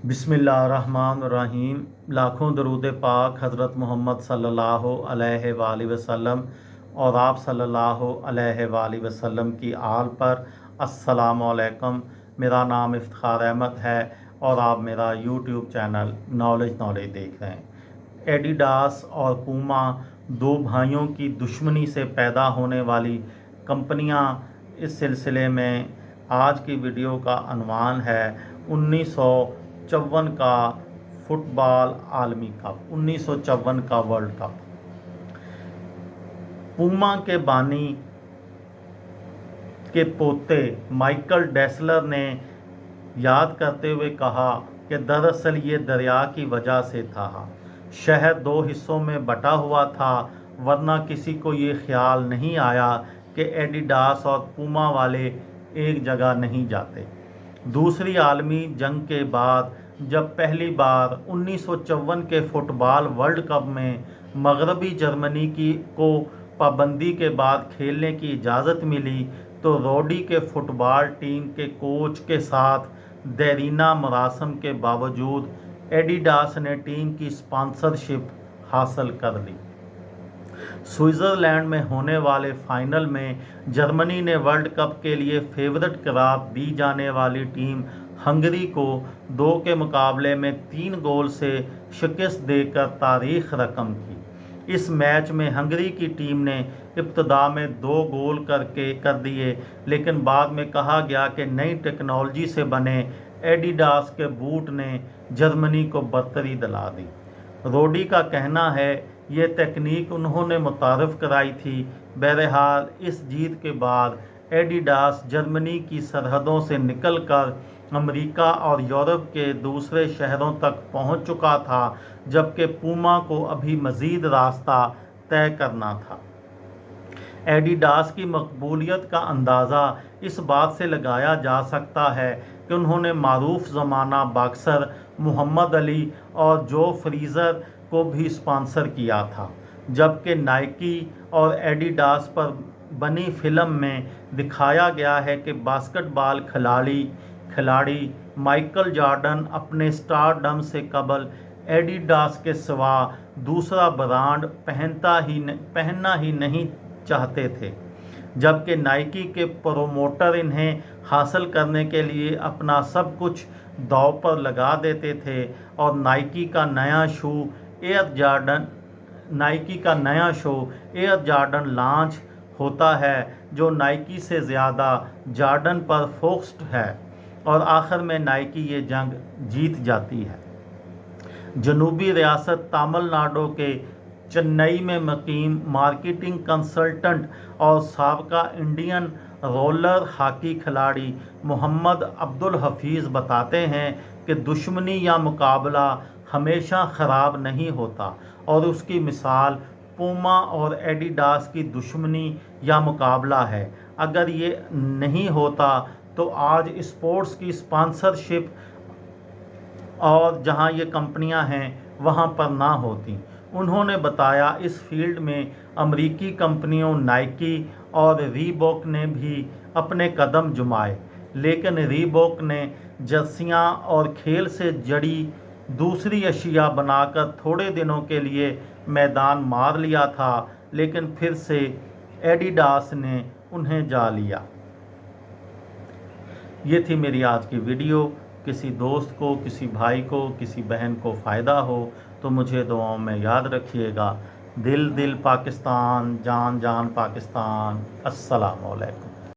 बिस्मिल्लाहिर्रहमानिर्रहीम। लाखों दरूद पाक हज़रत मोहम्मद सल्लल्लाहु अलैहि वसल्लम और आप सल्लल्लाहु अलैहि वसल्लम की आल पर। अस्सलामु अलैकुम। मेरा नाम इफ्तिखार अहमद है और आप मेरा यूट्यूब चैनल नॉलेज देख रहे हैं। एडिडास और पूमा दो भाइयों की दुश्मनी से पैदा होने वाली कंपनियां। इस सिलसिले में आज की वीडियो का अनवान है 1954 का फुटबॉल आलमी कप, 1954 का वर्ल्ड कप। पूमा के बानी के पोते माइकल डेसलर ने याद करते हुए कहा कि दरअसल ये दरिया की वजह से था। शहर दो हिस्सों में बटा हुआ था, वरना किसी को ये ख्याल नहीं आया कि एडिडास और पूमा वाले एक जगह नहीं जाते। दूसरी आलमी जंग के बाद जब पहली बार 1954 के फुटबॉल वर्ल्ड कप में मगरबी जर्मनी को पाबंदी के बाद खेलने की इजाज़त मिली, तो रोडी के फुटबॉल टीम के कोच के साथ देरीना मरासम के बावजूद एडिडास ने टीम की स्पॉन्सरशिप हासिल कर ली। स्विट्ज़रलैंड में होने वाले फाइनल में जर्मनी ने वर्ल्ड कप के लिए फेवरेट करार दी जाने वाली टीम हंगरी को 2 के मुकाबले में 3 गोल से शिकस्त देकर तारीख रकम की। इस मैच में हंगरी की टीम ने इब्तदा में 2 गोल कर दिए, लेकिन बाद में कहा गया कि नई टेक्नोलॉजी से बने एडिडास के बूट ने जर्मनी को बरतरी दिला दी। रोडी का कहना है ये तकनीक उन्होंने मुतारफ़ कराई थी। बहरहाल इस जीत के बाद एडिडास जर्मनी की सरहदों से निकलकर अमेरिका और यूरोप के दूसरे शहरों तक पहुंच चुका था, जबकि पूमा को अभी मज़ीद रास्ता तय करना था। एडिडास की मकबूलियत का अंदाज़ा इस बात से लगाया जा सकता है कि उन्होंने मारूफ ज़माना बॉक्सर मोहम्मद अली और जो फ्रीज़र को भी स्पॉन्सर किया था, जबकि नाइकी और एडिडास पर बनी फिल्म में दिखाया गया है कि बास्केटबॉल खिलाड़ी माइकल जॉर्डन अपने स्टारडम से कबल एडिडास के सिवा दूसरा ब्रांड पहनना ही नहीं चाहते थे, जबकि नाइकी के प्रोमोटर इन्हें हासिल करने के लिए अपना सब कुछ दांव पर लगा देते थे। और नाइकी का नया शो एयर जॉर्डन लॉन्च होता है, जो नाइकी से ज़्यादा जॉर्डन पर फोकस्ड है, और आखिर में नाइकी ये जंग जीत जाती है। जनूबी रियासत तमिलनाडु के चेन्नई में मुकीम मार्केटिंग कंसल्टेंट और साबका इंडियन रोलर हॉकी खिलाड़ी मोहम्मद अब्दुल हफीज़ बताते हैं कि दुश्मनी या मुकाबला हमेशा ख़राब नहीं होता, और उसकी मिसाल पूमा और एडिडास की दुश्मनी या मुकाबला है। अगर ये नहीं होता तो आज स्पोर्ट्स की स्पॉन्सरशिप और जहां ये कंपनियां हैं वहां पर ना होती। उन्होंने बताया इस फील्ड में अमेरिकी कंपनियों नाइकी और रीबॉक ने भी अपने कदम जमाए, लेकिन रीबॉक ने जर्सियां और खेल से जड़ी दूसरी अशिया बनाकर थोड़े दिनों के लिए मैदान मार लिया था, लेकिन फिर से एडिडास ने उन्हें जा लिया। ये थी मेरी आज की वीडियो। किसी दोस्त को, किसी भाई को, किसी बहन को फ़ायदा हो तो मुझे दुआओं में याद रखिएगा। दिल दिल पाकिस्तान, जान जान पाकिस्तान। अस्सलामु अलैकुम।